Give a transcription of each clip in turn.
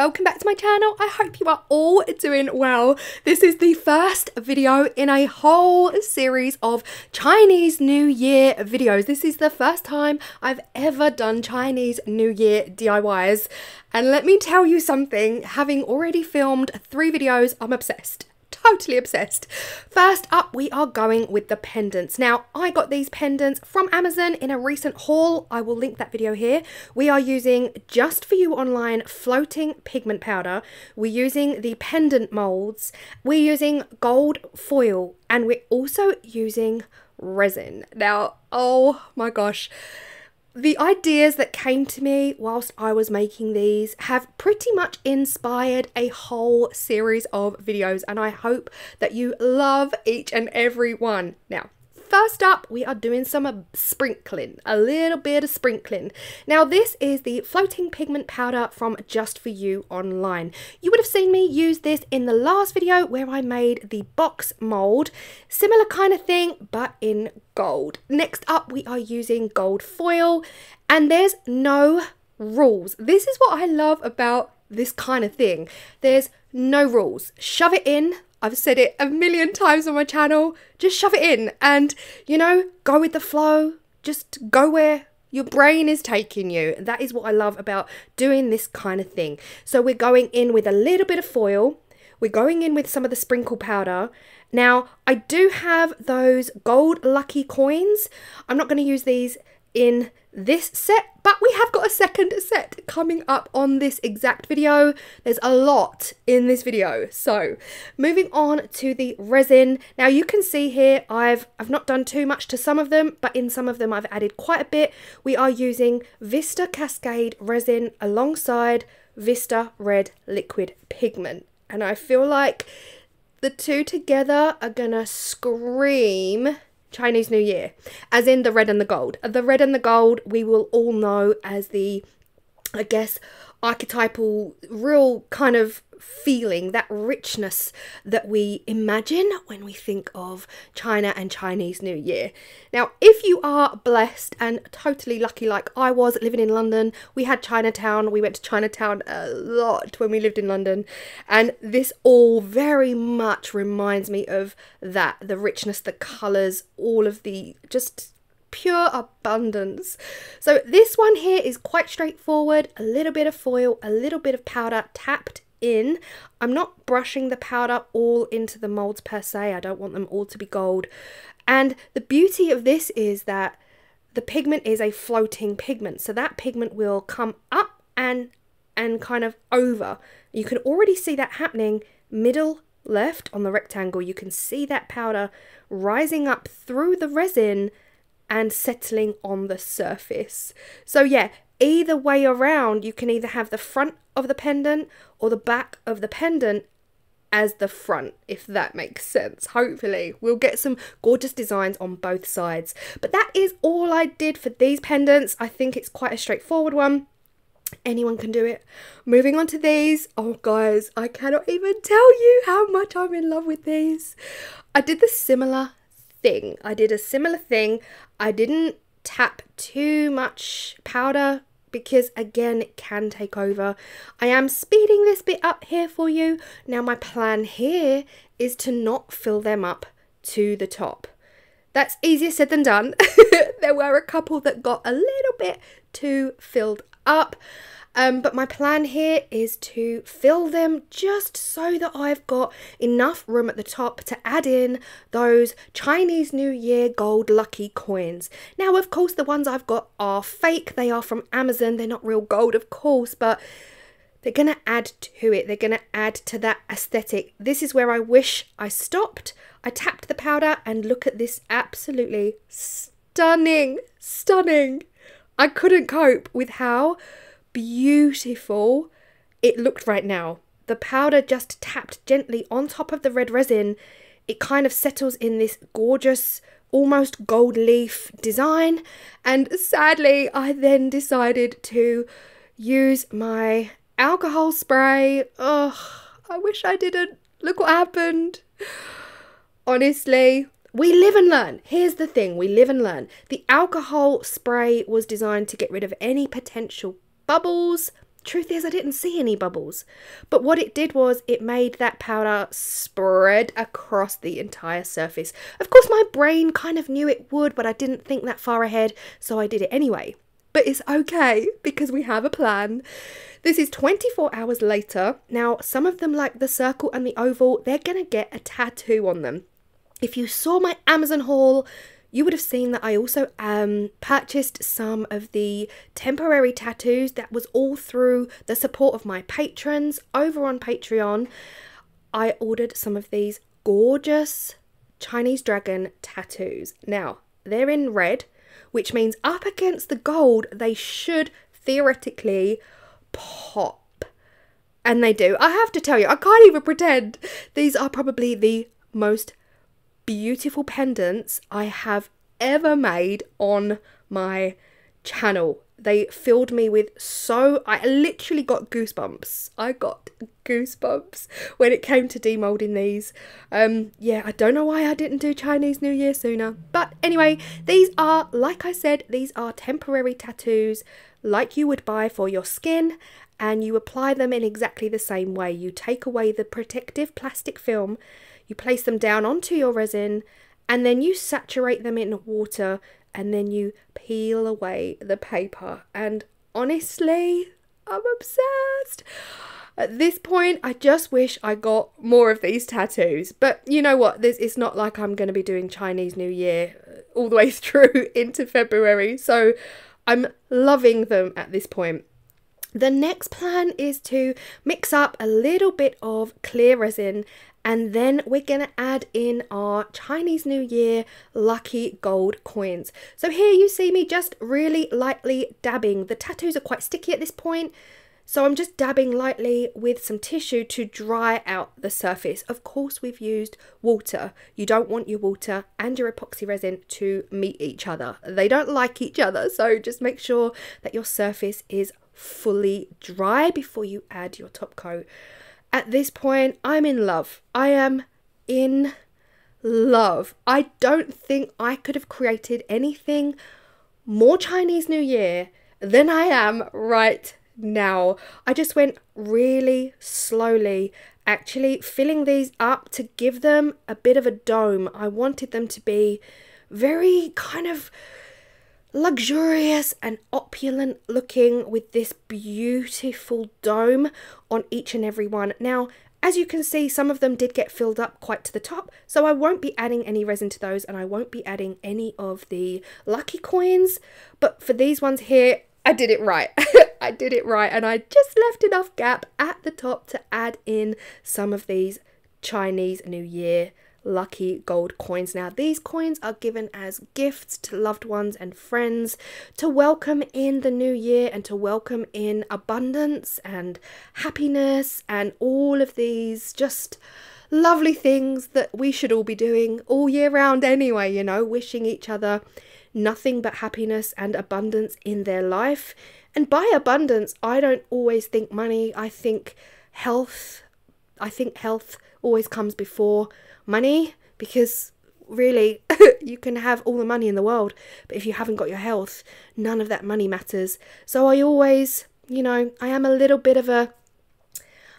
welcome back to my channel. I hope you are all doing well. This is the first video in a whole series of Chinese New Year videos. This is the first time I've ever done Chinese New Year DIYs. And let me tell you something, having already filmed 3 videos, I'm obsessed. Totally obsessed. First up, we are going with the pendants. Now, I got these pendants from Amazon in a recent haul. I will link that video here. We are using Just For You Online floating pigment powder. We're using the pendant molds. We're using gold foil, and we're also using resin. Now, oh my gosh. The ideas that came to me whilst I was making these have pretty much inspired a whole series of videos, and I hope that you love each and every one. Now, first up, we are doing some sprinkling, a little bit of sprinkling. Now, this is the floating pigment powder from Just For You Online. You would have seen me use this in the last video where I made the box mold. Similar kind of thing, but in gold. Next up, we are using gold foil, and there's no rules. This is what I love about this kind of thing. There's no rules. Shove it in. I've said it a million times on my channel. Just shove it in and, you know, go with the flow. Just go where your brain is taking you. That is what I love about doing this kind of thing. So we're going in with a little bit of foil. We're going in with some of the sprinkle powder. Now, I do have those gold lucky coins. I'm not going to use these in this set, but we have got a second set coming up on this exact video. There's a lot in this video. So moving on to the resin. Now you can see here I've not done too much to some of them, but in some of them I've added quite a bit. We are using Vista Cascade resin alongside Vista Red Liquid Pigment, and I feel like the two together are gonna scream Chinese New Year, as in the red and the gold. The red and the gold we will all know as the, I guess, archetypal, real kind of feeling, that richness that we imagine when we think of China and Chinese New Year. Now, if you are blessed and totally lucky like I was living in London, we had Chinatown. We went to Chinatown a lot when we lived in London, and this all very much reminds me of that, the richness, the colours, all of the just pure abundance. So this one here is quite straightforward. A little bit of foil, a little bit of powder tapped in. I'm not brushing the powder all into the molds per se. I don't want them all to be gold. And the beauty of this is that the pigment is a floating pigment, so that pigment will come up and kind of over. You can already see that happening middle left on the rectangle. You can see that powder rising up through the resin and settling on the surface. So yeah, either way around, you can either have the front of the pendant or the back of the pendant as the front, if that makes sense. Hopefully we'll get some gorgeous designs on both sides. But that is all I did for these pendants. I think it's quite a straightforward one. Anyone can do it. Moving on to these. Oh guys, I cannot even tell you how much I'm in love with these. I did the similar thing. I did a similar thing. I didn't tap too much powder because again it can take over. I am speeding this bit up here for you. Now my plan here is to not fill them up to the top. That's easier said than done. There were a couple that got a little bit too filled up. But my plan here is to fill them just so that I've got enough room at the top to add in those Chinese New Year gold lucky coins. Now, of course, the ones I've got are fake. They are from Amazon. They're not real gold, of course, but they're going to add to it. They're going to add to that aesthetic. This is where I wish I stopped. I tapped the powder and look at this absolutely stunning, stunning. I couldn't cope with how beautiful it looked right now. The powder just tapped gently on top of the red resin. It kind of settles in this gorgeous, almost gold leaf design. And sadly, I then decided to use my alcohol spray. Ugh, I wish I didn't. Look what happened. Honestly, we live and learn. Here's the thing, we live and learn. The alcohol spray was designed to get rid of any potential bubbles, truth is I didn't see any bubbles. But what it did was it made that powder spread across the entire surface. Of course, my brain kind of knew it would, but I didn't think that far ahead, so I did it anyway. But it's okay because we have a plan. This is 24 hours later. Now, some of them, like the circle and the oval, they're going to get a tattoo on them. If you saw my Amazon haul, you would have seen that I also purchased some of the temporary tattoos. That was all through the support of my patrons over on Patreon. I ordered some of these gorgeous Chinese dragon tattoos. Now, they're in red, which means up against the gold, they should theoretically pop. And they do. I have to tell you, I can't even pretend. These are probably the most beautiful pendants I have ever made on my channel. They filled me with I literally got goosebumps. I got goosebumps when it came to demolding these. Yeah, I don't know why I didn't do Chinese New Year sooner. But anyway, these are, like I said, these are temporary tattoos like you would buy for your skin, and you apply them in exactly the same way. You take away the protective plastic film, you place them down onto your resin, and then you saturate them in water, and then you peel away the paper. And honestly, I'm obsessed. At this point, I just wish I got more of these tattoos. But you know what? It's not like I'm going to be doing Chinese New Year all the way through into February. So I'm loving them at this point. The next plan is to mix up a little bit of clear resin, and then we're going to add in our Chinese New Year lucky gold coins. So here you see me just really lightly dabbing. The tattoos are quite sticky at this point, so I'm just dabbing lightly with some tissue to dry out the surface. Of course, we've used water. You don't want your water and your epoxy resin to meet each other. They don't like each other, so just make sure that your surface is fully dry before you add your top coat. At this point, I'm in love. I am in love. I don't think I could have created anything more Chinese New Year than I am right now. I just went really slowly, actually filling these up to give them a bit of a dome. I wanted them to be very kind of luxurious and opulent looking with this beautiful dome on each and every one. Now, as you can see, some of them did get filled up quite to the top, so I won't be adding any resin to those, and I won't be adding any of the lucky coins. But for these ones here, I did it right. I did it right, and I just left enough gap at the top to add in some of these Chinese New Year lucky gold coins. Now, these coins are given as gifts to loved ones and friends to welcome in the new year and to welcome in abundance and happiness and all of these just lovely things that we should all be doing all year round anyway, you know, wishing each other nothing but happiness and abundance in their life. And by abundance, I don't always think money. I think health. I think health always comes before money, because really you can have all the money in the world, but if you haven't got your health, none of that money matters. So I always, you know, I am a little bit of a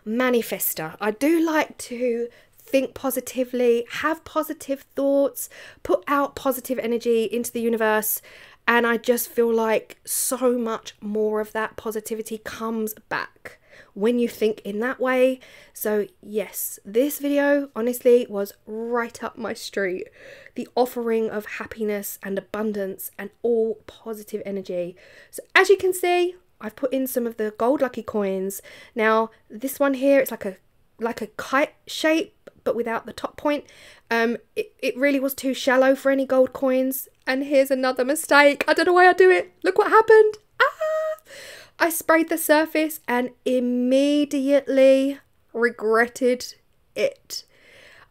manifester. I do like to think positively, have positive thoughts, put out positive energy into the universe, and I just feel like so much more of that positivity comes back when you think in that way. So yes, this video honestly was right up my street. The offering of happiness and abundance and all positive energy. So as you can see, I've put in some of the gold lucky coins. Now this one here, it's like a kite shape, but without the top point. It really was too shallow for any gold coins. And here's another mistake. I don't know why I do it. Look what happened. I sprayed the surface and immediately regretted it.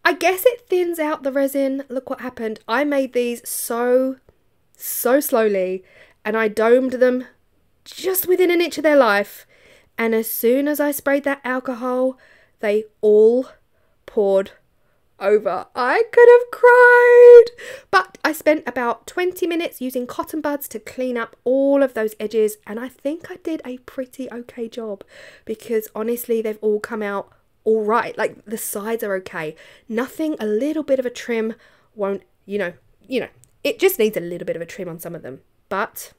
I guess it thins out the resin. Look what happened. I made these so slowly, and I domed them just within an inch of their life. And as soon as I sprayed that alcohol, they all poured over. I could have cried. But I spent about 20 minutes using cotton buds to clean up all of those edges, and I think I did a pretty okay job, because honestly they've all come out all right. Like, the sides are okay. Nothing, a little bit of a trim won't, you know, it just needs a little bit of a trim on some of them. But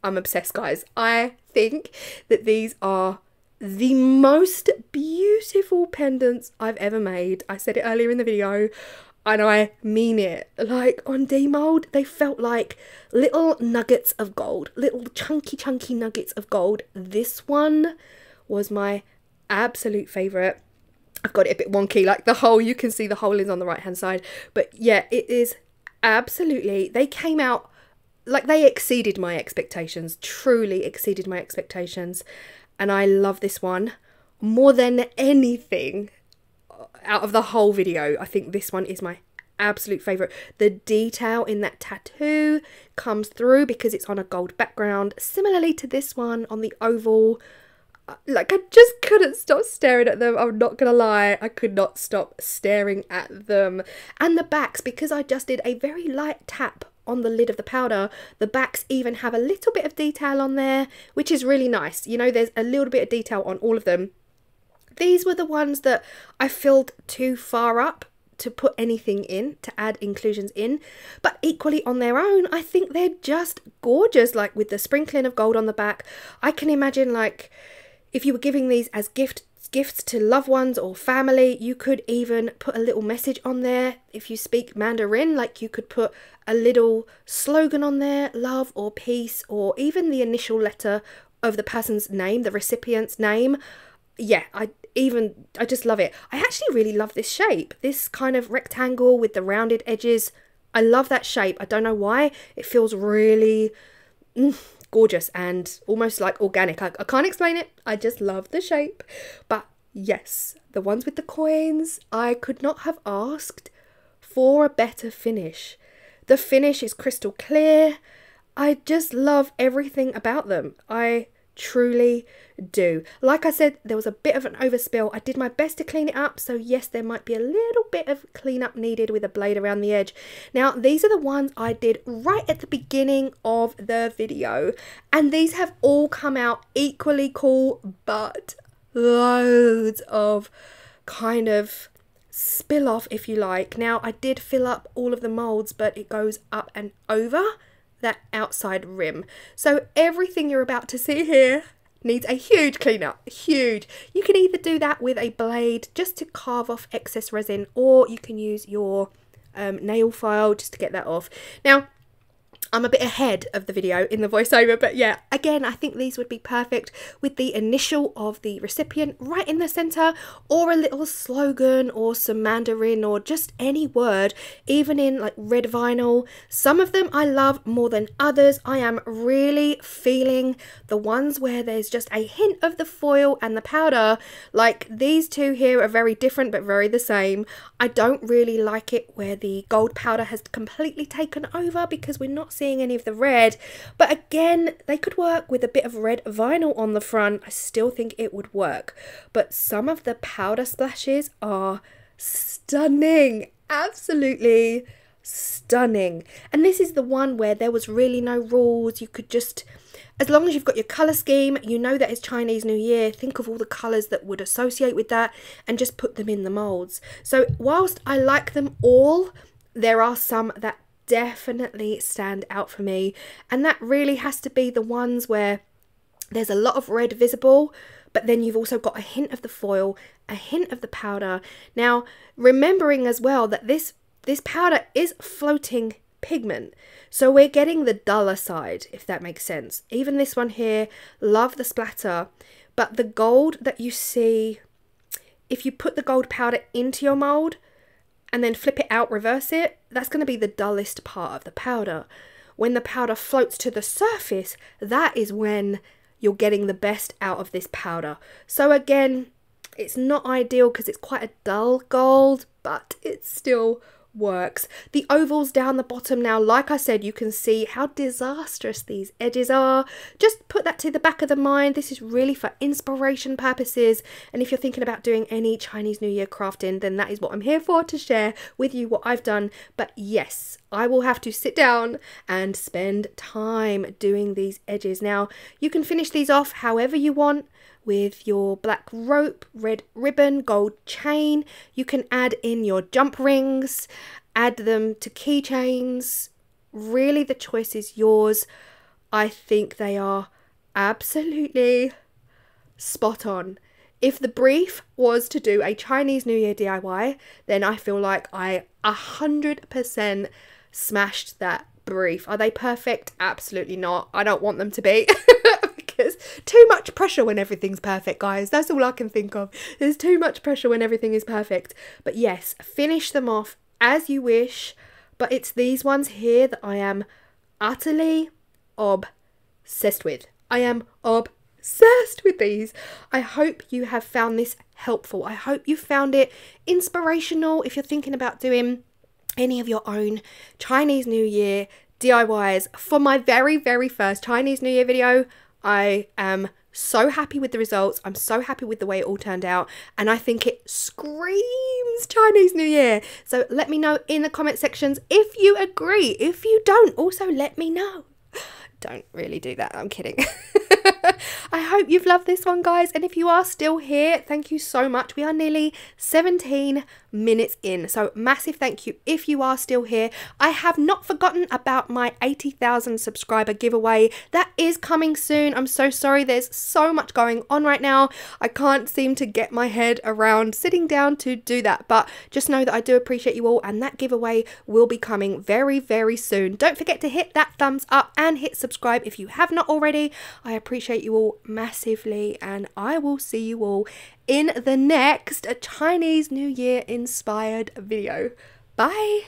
I'm obsessed, guys. I think that these are the most beautiful pendants I've ever made. I said it earlier in the video, and I mean it. Like, on demold, they felt like little nuggets of gold, little chunky nuggets of gold. This one was my absolute favourite. I've got it a bit wonky, like the hole, you can see the hole is on the right hand side, but yeah, it is absolutely, they came out like they exceeded my expectations, truly exceeded my expectations. And I love this one more than anything out of the whole video. I think this one is my absolute favourite. The detail in that tattoo comes through because it's on a gold background, similarly to this one on the oval. Like, I just couldn't stop staring at them. I'm not gonna lie, I could not stop staring at them. And the backs, because I just did a very light tap on the lid of the powder, the backs even have a little bit of detail on there, which is really nice. You know, there's a little bit of detail on all of them. These were the ones that I filled too far up to put anything in, to add inclusions in, but equally on their own, I think they're just gorgeous. Like, with the sprinkling of gold on the back, I can imagine, like, if you were giving these as gifts to loved ones or family, you could even put a little message on there. If you speak Mandarin, like, you could put a little slogan on there, love or peace, or even the initial letter of the person's name, the recipient's name. Yeah, I just love it. I actually really love this shape, this kind of rectangle with the rounded edges. I love that shape. I don't know why. It feels really gorgeous and almost like organic. I can't explain it. I just love the shape. But yes, the ones with the coins, I could not have asked for a better finish. The finish is crystal clear. I just love everything about them. I truly do. Like I said, there was a bit of an overspill. I did my best to clean it up, so yes, there might be a little bit of cleanup needed with a blade around the edge. Now, these are the ones I did right at the beginning of the video, and these have all come out equally cool, but loads of kind of spill off, if you like. Now, I did fill up all of the molds, but it goes up and over that outside rim. So everything you're about to see here needs a huge cleanup, huge. You can either do that with a blade just to carve off excess resin, or you can use your nail file just to get that off. Now, I'm a bit ahead of the video in the voiceover, but yeah, again, I think these would be perfect with the initial of the recipient right in the center, or a little slogan or some Mandarin or just any word, even in like red vinyl. Some of them I love more than others. I am really feeling the ones where there's just a hint of the foil and the powder. Like, these two here are very different but very the same. I don't really like it where the gold powder has completely taken over because we're not seeing any of the red, but again, they could work with a bit of red vinyl on the front. I still think it would work, but some of the powder splashes are stunning, absolutely stunning. And this is the one where there was really no rules. You could just, as long as you've got your colour scheme, you know that it's Chinese New Year, think of all the colours that would associate with that and just put them in the moulds. So whilst I like them all, there are some that definitely stand out for me, and that really has to be the ones where there's a lot of red visible, but then you've also got a hint of the foil, a hint of the powder. Now, remembering as well that this powder is floating pigment, so we're getting the duller side, if that makes sense. Even this one here, love the splatter, but the gold that you see, if you put the gold powder into your mold and then flip it out, reverse it, that's going to be the dullest part of the powder. When the powder floats to the surface, that is when you're getting the best out of this powder. So again, it's not ideal because it's quite a dull gold, but it's still works. The ovals down the bottom now, like I said, you can see how disastrous these edges are. Just put that to the back of the mind. This is really for inspiration purposes, and if you're thinking about doing any Chinese New Year crafting, then that is what I'm here for, to share with you what I've done. But yes, I will have to sit down and spend time doing these edges. Now, you can finish these off however you want, with your black rope, red ribbon, gold chain. You can add in your jump rings, add them to keychains. Really, the choice is yours. I think they are absolutely spot on. If the brief was to do a Chinese New Year DIY, then I feel like I 100% smashed that brief. Are they perfect? Absolutely not. I don't want them to be. Because too much pressure when everything's perfect, guys. That's all I can think of. There's too much pressure when everything is perfect. But yes, finish them off as you wish. But it's these ones here that I am utterly obsessed with. I am obsessed with these. I hope you have found this helpful. I hope you found it inspirational if you're thinking about doing any of your own Chinese New Year DIYs. For my very, very first Chinese New Year video, I am so happy with the results. I'm so happy with the way it all turned out, and I think it screams Chinese New Year. So let me know in the comment sections if you agree. If you don't, also let me know. Don't really do that, I'm kidding. I hope you've loved this one, guys, and if you are still here, thank you so much. We are nearly 17 minutes in, so massive thank you if you are still here. I have not forgotten about my 80,000 subscriber giveaway. That is coming soon. I'm so sorry, there's so much going on right now. I can't seem to get my head around sitting down to do that, but just know that I do appreciate you all, and that giveaway will be coming very, very soon. Don't forget to hit that thumbs up and hit subscribe if you have not already. I appreciate you all massively, and I will see you all in the next Chinese New Year inspired video. Bye.